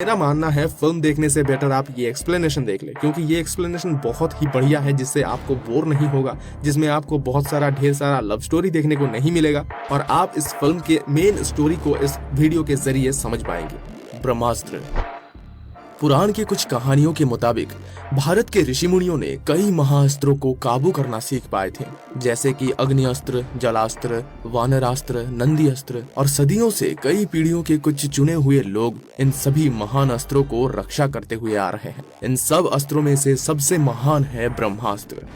मेरा मानना है फिल्म देखने से बेटर आप ये एक्सप्लेनेशन देख ले, क्योंकि ये एक्सप्लेनेशन बहुत ही बढ़िया है, जिससे आपको बोर नहीं होगा, जिसमें आपको बहुत सारा ढेर सारा लव स्टोरी देखने को नहीं मिलेगा और आप इस फिल्म के मेन स्टोरी को इस वीडियो के जरिए समझ पाएंगे। ब्रह्मास्त्र। पुराण की कुछ कहानियों के मुताबिक भारत के ऋषि मुनियों ने कई महाअस्त्रों को काबू करना सीख पाए थे, जैसे कि अग्निअस्त्र, जलास्त्र, वानरास्त्र, नंदी अस्त्र, और सदियों से कई पीढ़ियों के कुछ चुने हुए लोग इन सभी महान अस्त्रों को रक्षा करते हुए आ रहे हैं। इन सब अस्त्रों में से सबसे महान है ब्रह्मास्त्र,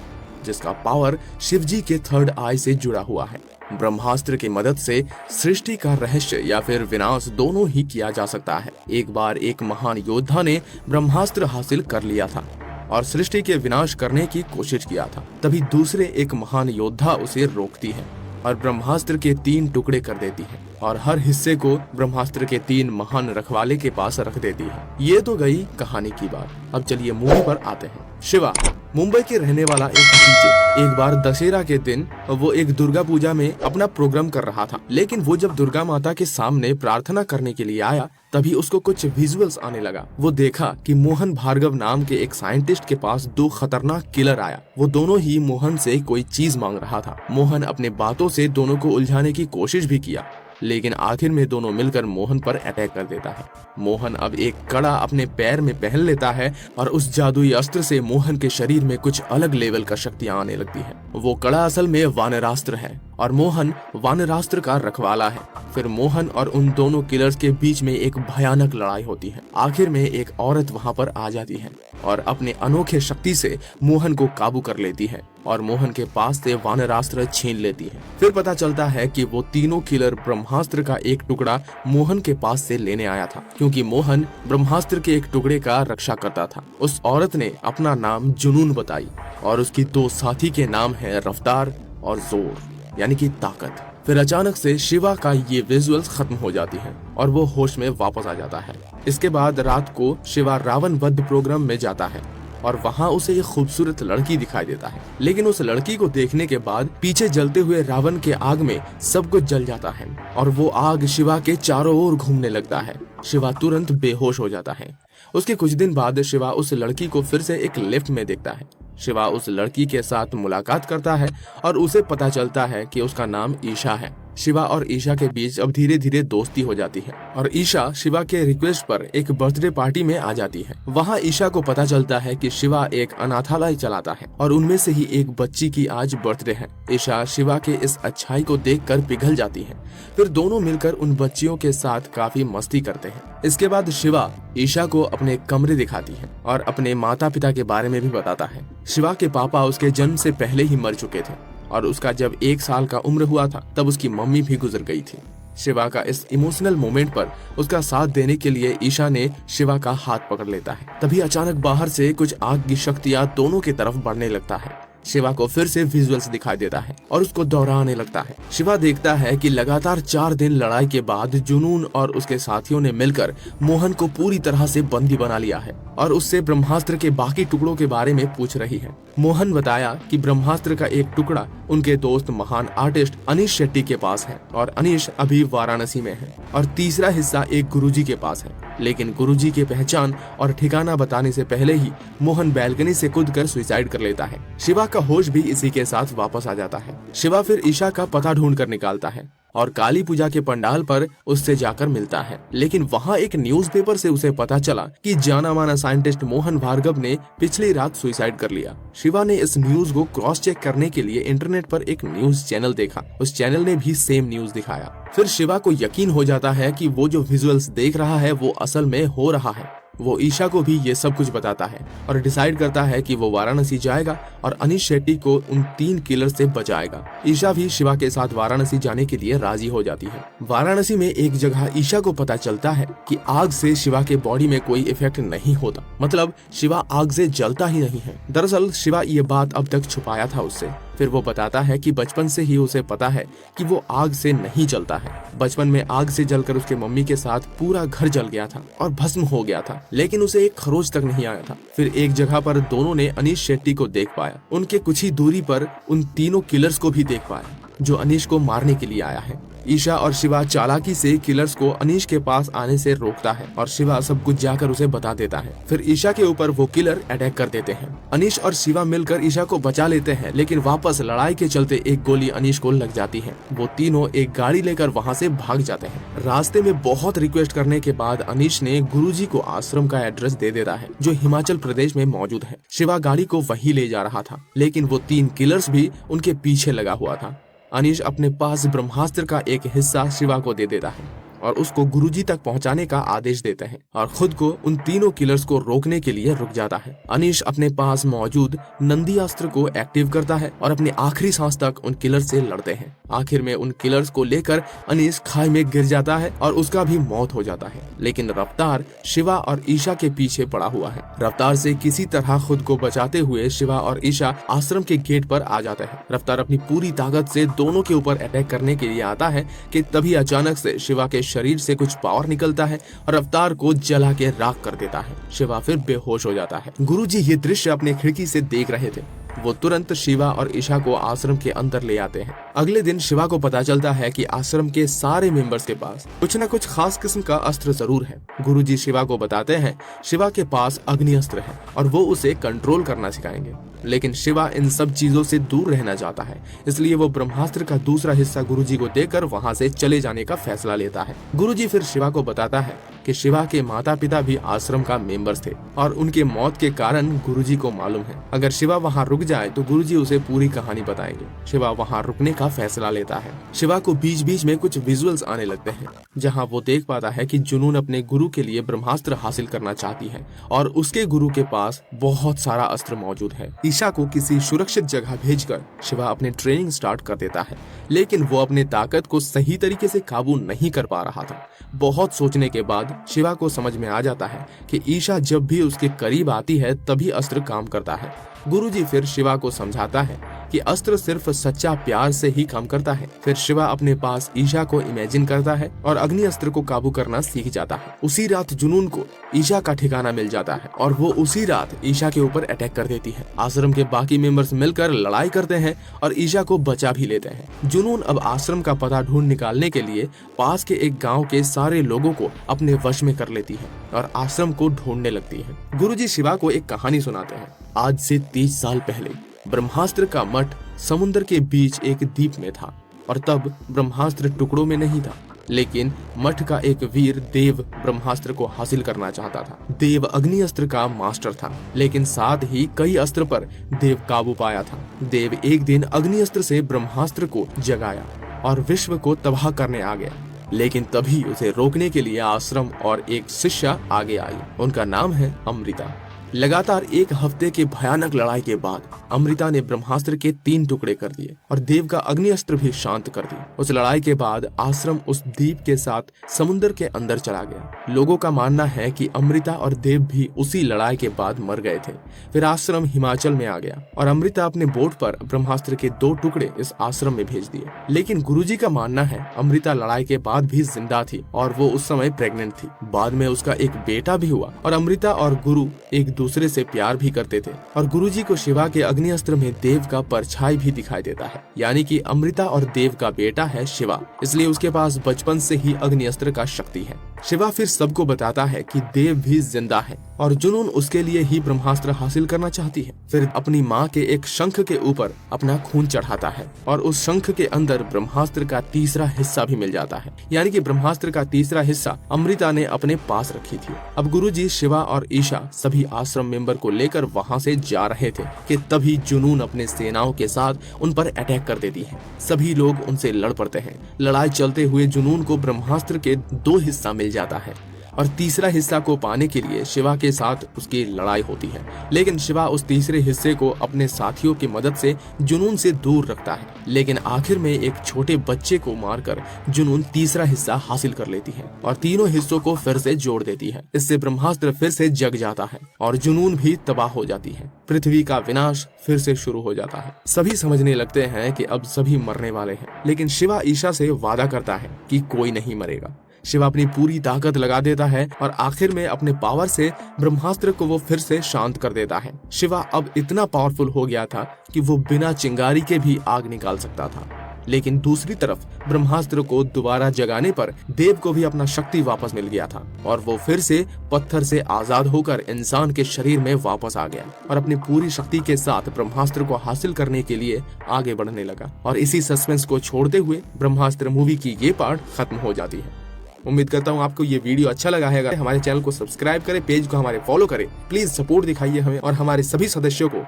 जिसका पावर शिवजी के थर्ड आई से जुड़ा हुआ है। ब्रह्मास्त्र की मदद से सृष्टि का रहस्य या फिर विनाश दोनों ही किया जा सकता है। एक बार एक महान योद्धा ने ब्रह्मास्त्र हासिल कर लिया था और सृष्टि के विनाश करने की कोशिश किया था। तभी दूसरे एक महान योद्धा उसे रोकती है और ब्रह्मास्त्र के 3 टुकड़े कर देती है और हर हिस्से को ब्रह्मास्त्र के 3 महान रखवाले के पास रख देती है। ये तो गई कहानी की बात। अब चलिए मूवी पर आते हैं। शिवा मुंबई के रहने वाला एक डीजे। एक बार दशहरा के दिन वो एक दुर्गा पूजा में अपना प्रोग्राम कर रहा था, लेकिन वो जब दुर्गा माता के सामने प्रार्थना करने के लिए आया तभी उसको कुछ विजुअल्स आने लगा। वो देखा कि मोहन भार्गव नाम के एक साइंटिस्ट के पास 2 खतरनाक किलर आया। वो दोनों ही मोहन से कोई चीज मांग रहा था। मोहन अपने बातों से दोनों को उलझाने की कोशिश भी किया, लेकिन आखिर में दोनों मिलकर मोहन पर अटैक कर देता है। मोहन अब एक कड़ा अपने पैर में पहन लेता है और उस जादुई अस्त्र से मोहन के शरीर में कुछ अलग लेवल का शक्तियां आने लगती है। वो कड़ा असल में वानरास्त्र है और मोहन वानरास्त्र का रखवाला है। फिर मोहन और उन दोनों किलर्स के बीच में एक भयानक लड़ाई होती है। आखिर में एक औरत वहां पर आ जाती है और अपने अनोखे शक्ति से मोहन को काबू कर लेती है और मोहन के पास से वानरास्त्र छीन लेती है। फिर पता चलता है कि वो तीनों किलर ब्रह्मास्त्र का एक टुकड़ा मोहन के पास से लेने आया था, क्योंकि मोहन ब्रह्मास्त्र के एक टुकड़े का रक्षा करता था। उस औरत ने अपना नाम जुनून बताई और उसकी 2 साथी के नाम है रफ्तार और जोर, यानी कि ताकत। फिर अचानक से शिवा का ये विजुअल्स खत्म हो जाती है और वो होश में वापस आ जाता है। इसके बाद रात को शिवा रावण वध प्रोग्राम में जाता है और वहाँ उसे एक खूबसूरत लड़की दिखाई देता है, लेकिन उस लड़की को देखने के बाद पीछे जलते हुए रावण के आग में सब कुछ जल जाता है और वो आग शिवा के चारों ओर घूमने लगता है। शिवा तुरंत बेहोश हो जाता है। उसके कुछ दिन बाद शिवा उस लड़की को फिर से एक लिफ्ट में देखता है। शिवा उस लड़की के साथ मुलाकात करता है और उसे पता चलता है कि उसका नाम ईशा है। शिवा और ईशा के बीच अब धीरे धीरे दोस्ती हो जाती है और ईशा शिवा के रिक्वेस्ट पर एक बर्थडे पार्टी में आ जाती है। वहाँ ईशा को पता चलता है कि शिवा एक अनाथालय चलाता है और उनमें से ही एक बच्ची की आज बर्थडे है। ईशा शिवा के इस अच्छाई को देखकर पिघल जाती है। फिर दोनों मिलकर उन बच्चियों के साथ काफी मस्ती करते हैं। इसके बाद शिवा ईशा को अपने कमरे दिखाती है और अपने माता पिता के बारे में भी बताता है। शिवा के पापा उसके जन्म से पहले ही मर चुके थे और उसका जब 1 साल का उम्र हुआ था तब उसकी मम्मी भी गुजर गई थी। शिवा का इस इमोशनल मोमेंट पर उसका साथ देने के लिए ईशा ने शिवा का हाथ पकड़ लेता है। तभी अचानक बाहर से कुछ आग की शक्तियां दोनों की तरफ बढ़ने लगता है। शिवा को फिर से विजुअल्स दिखाई देता है और उसको दोहराने लगता है। शिवा देखता है कि लगातार 4 दिन लड़ाई के बाद जुनून और उसके साथियों ने मिलकर मोहन को पूरी तरह से बंदी बना लिया है और उससे ब्रह्मास्त्र के बाकी टुकड़ों के बारे में पूछ रही है। मोहन बताया कि ब्रह्मास्त्र का एक टुकड़ा उनके दोस्त महान आर्टिस्ट अनीश शेट्टी के पास है और अनीश अभी वाराणसी में है और तीसरा हिस्सा एक गुरुजी के पास है, लेकिन गुरुजी की पहचान और ठिकाना बताने से पहले ही मोहन बैल्कनी से कूदकर सुसाइड कर लेता है। शिवा का होश भी इसी के साथ वापस आ जाता है। शिवा फिर ईशा का पता ढूंढ कर निकालता है और काली पूजा के पंडाल पर उससे जाकर मिलता है, लेकिन वहाँ एक न्यूज़पेपर से उसे पता चला कि जाना माना साइंटिस्ट मोहन भार्गव ने पिछली रात सुसाइड कर लिया। शिवा ने इस न्यूज को क्रॉस चेक करने के लिए इंटरनेट पर एक न्यूज चैनल देखा। उस चैनल ने भी सेम न्यूज दिखाया। फिर शिवा को यकीन हो जाता है कि वो जो विजुअल्स देख रहा है वो असल में हो रहा है। वो ईशा को भी ये सब कुछ बताता है और डिसाइड करता है कि वो वाराणसी जाएगा और अनीश शेट्टी को उन 3 किलर से बचाएगा। ईशा भी शिवा के साथ वाराणसी जाने के लिए राजी हो जाती है। वाराणसी में एक जगह ईशा को पता चलता है कि आग से शिवा के बॉडी में कोई इफेक्ट नहीं होता, मतलब शिवा आग से जलता ही नहीं है। दरअसल शिवा ये बात अब तक छुपाया था उससे। फिर वो बताता है कि बचपन से ही उसे पता है कि वो आग से नहीं जलता है। बचपन में आग से जलकर उसके मम्मी के साथ पूरा घर जल गया था और भस्म हो गया था, लेकिन उसे एक खरोच तक नहीं आया था। फिर एक जगह पर दोनों ने अनीश शेट्टी को देख पाया। उनके कुछ ही दूरी पर उन तीनों किलर्स को भी देख पाया जो अनीश को मारने के लिए आया है। ईशा और शिवा चालाकी से किलर्स को अनीश के पास आने से रोकता है और शिवा सब कुछ जाकर उसे बता देता है। फिर ईशा के ऊपर वो किलर अटैक कर देते हैं। अनीश और शिवा मिलकर ईशा को बचा लेते हैं, लेकिन वापस लड़ाई के चलते एक गोली अनीश को लग जाती है। वो तीनों एक गाड़ी लेकर वहाँ से भाग जाते हैं। रास्ते में बहुत रिक्वेस्ट करने के बाद अनीश ने गुरुजी को आश्रम का एड्रेस दे देता है जो हिमाचल प्रदेश में मौजूद है। शिवा गाड़ी को वहीं ले जा रहा था, लेकिन वो 3 किलर्स भी उनके पीछे लगा हुआ था। अनीश अपने पास ब्रह्मास्त्र का एक हिस्सा शिवा को दे देता है और उसको गुरुजी तक पहुंचाने का आदेश देते हैं और खुद को उन तीनों किलर्स को रोकने के लिए रुक जाता है। अनीश अपने पास मौजूद नंदी अस्त्र को एक्टिव करता है और अपने आखिरी सांस तक उन किलर्स से लड़ते हैं। आखिर में उन किलर्स को लेकर अनीश खाई में गिर जाता है और उसका भी मौत हो जाता है, लेकिन रफ्तार शिवा और ईशा के पीछे पड़ा हुआ है। रफ्तार से किसी तरह खुद को बचाते हुए शिवा और ईशा आश्रम के गेट पर आ जाते हैं। रफ्तार अपनी पूरी ताकत से दोनों के ऊपर अटैक करने के लिए आता है कि तभी अचानक से शिवा के शरीर से कुछ पावर निकलता है और रफ्तार को जला के राख कर देता है। शिवा फिर बेहोश हो जाता है। गुरुजी ये दृश्य अपने खिड़की से देख रहे थे। वो तुरंत शिवा और ईशा को आश्रम के अंदर ले आते हैं। अगले दिन शिवा को पता चलता है कि आश्रम के सारे मेंबर्स के पास कुछ न कुछ खास किस्म का अस्त्र जरूर है। गुरुजी शिवा को बताते हैं शिवा के पास अग्नि अस्त्र है और वो उसे कंट्रोल करना सिखाएंगे, लेकिन शिवा इन सब चीजों से दूर रहना चाहता है, इसलिए वो ब्रह्मास्त्र का दूसरा हिस्सा गुरुजी को देकर वहाँ से चले जाने का फैसला लेता है। गुरुजी फिर शिवा को बताता है कि शिवा के माता पिता भी आश्रम का मेंबर्स थे और उनके मौत के कारण गुरुजी को मालूम है। अगर शिवा वहाँ रुक जाए तो गुरुजी उसे पूरी कहानी बताएंगे। शिवा वहाँ रुकने का फैसला लेता है। शिवा को बीच बीच में कुछ विजुअल्स आने लगते हैं जहाँ वो देख पाता है कि जुनून अपने गुरु के लिए ब्रह्मास्त्र हासिल करना चाहती है और उसके गुरु के पास बहुत सारा अस्त्र मौजूद है। ईशा को किसी सुरक्षित जगह भेजकर शिवा अपने ट्रेनिंग स्टार्ट कर देता है, लेकिन वो अपने ताकत को सही तरीके से काबू नहीं कर पा रहा था। बहुत सोचने के बाद शिवा को समझ में आ जाता है कि ईशा जब भी उसके करीब आती है तभी अस्त्र काम करता है। गुरुजी फिर शिवा को समझाता है कि अस्त्र सिर्फ सच्चा प्यार से ही काम करता है। फिर शिवा अपने पास ईशा को इमेजिन करता है और अग्नि अस्त्र को काबू करना सीख जाता है। उसी रात जुनून को ईशा का ठिकाना मिल जाता है और वो उसी रात ईशा के ऊपर अटैक कर देती है। आश्रम के बाकी मेंबर्स मिलकर लड़ाई करते हैं और ईशा को बचा भी लेते हैं। जुनून अब आश्रम का पता ढूंढ निकालने के लिए पास के एक गाँव के सारे लोगों को अपने वश में कर लेती है और आश्रम को ढूंढने लगती है। गुरुजी शिवा को एक कहानी सुनाते हैं। आज से 30 साल पहले ब्रह्मास्त्र का मठ समुद्र के बीच एक द्वीप में था और तब ब्रह्मास्त्र टुकड़ों में नहीं था, लेकिन मठ का एक वीर देव ब्रह्मास्त्र को हासिल करना चाहता था। देव अग्नि अस्त्र का मास्टर था, लेकिन साथ ही कई अस्त्र पर देव काबू पाया था। देव एक दिन अग्नि अस्त्र से ब्रह्मास्त्र को जगाया और विश्व को तबाह करने आ गया, लेकिन तभी उसे रोकने के लिए आश्रम और एक शिष्या आगे आई। उनका नाम है अमृता। लगातार 1 हफ्ते की भयानक लड़ाई के बाद अमृता ने ब्रह्मास्त्र के 3 टुकड़े कर दिए और देव का अग्नि अस्त्र भी शांत कर दिया। उस लड़ाई के बाद आश्रम उस द्वीप के साथ समुद्र के अंदर चला गया। लोगों का मानना है कि अमृता और देव भी उसी लड़ाई के बाद मर गए थे। फिर आश्रम हिमाचल में आ गया और अमृता अपने बोट पर ब्रह्मास्त्र के 2 टुकड़े इस आश्रम में भेज दिए। लेकिन गुरुजी का मानना है अमृता लड़ाई के बाद भी जिंदा थी और वो उस समय प्रेग्नेंट थी। बाद में उसका एक बेटा भी हुआ और अमृता और गुरु एक दूसरे से प्यार भी करते थे और गुरुजी को शिवा के अग्नि अस्त्र में देव का परछाई भी दिखाई देता है, यानी कि अमृता और देव का बेटा है शिवा, इसलिए उसके पास बचपन से ही अग्नि अस्त्र का शक्ति है। शिवा फिर सबको बताता है कि देव भी जिंदा है और जुनून उसके लिए ही ब्रह्मास्त्र हासिल करना चाहती है। फिर अपनी माँ के एक शंख के ऊपर अपना खून चढ़ाता है और उस शंख के अंदर ब्रह्मास्त्र का तीसरा हिस्सा भी मिल जाता है, यानी कि ब्रह्मास्त्र का तीसरा हिस्सा अमृता ने अपने पास रखी थी। अब गुरुजी शिवा और ईशा सभी आश्रम मेंबर को लेकर वहाँ से जा रहे थे कि तभी जुनून अपने सेनाओं के साथ उन पर अटैक कर देती है। सभी लोग उनसे लड़ पड़ते हैं। लड़ाई चलते हुए जुनून को ब्रह्मास्त्र के 2 हिस्सा मिल जाता है और तीसरा हिस्सा को पाने के लिए शिवा के साथ उसकी लड़ाई होती है, लेकिन शिवा उस तीसरे हिस्से को अपने साथियों की मदद से जुनून से दूर रखता है। लेकिन आखिर में एक छोटे बच्चे को मारकर जुनून तीसरा हिस्सा हासिल कर लेती है और तीनों हिस्सों को फिर से जोड़ देती है। इससे ब्रह्मास्त्र फिर से जग जाता है और जुनून भी तबाह हो जाती है। पृथ्वी का विनाश फिर से शुरू हो जाता है। सभी समझने लगते हैं कि अब सभी मरने वाले हैं, लेकिन शिवा ईशा से वादा करता है कि कोई नहीं मरेगा। शिवा अपनी पूरी ताकत लगा देता है और आखिर में अपने पावर से ब्रह्मास्त्र को वो फिर से शांत कर देता है। शिवा अब इतना पावरफुल हो गया था कि वो बिना चिंगारी के भी आग निकाल सकता था। लेकिन दूसरी तरफ ब्रह्मास्त्र को दोबारा जगाने पर देव को भी अपना शक्ति वापस मिल गया था और वो फिर से पत्थर से आजाद होकर इंसान के शरीर में वापस आ गया और अपनी पूरी शक्ति के साथ ब्रह्मास्त्र को हासिल करने के लिए आगे बढ़ने लगा। और इसी सस्पेंस को छोड़ते हुए ब्रह्मास्त्र मूवी की ये पार्ट खत्म हो जाती है। उम्मीद करता हूँ आपको ये वीडियो अच्छा लगा है। हमारे चैनल को सब्सक्राइब करें, पेज को हमारे फॉलो करें, प्लीज सपोर्ट दिखाइए हमें और हमारे सभी सदस्यों को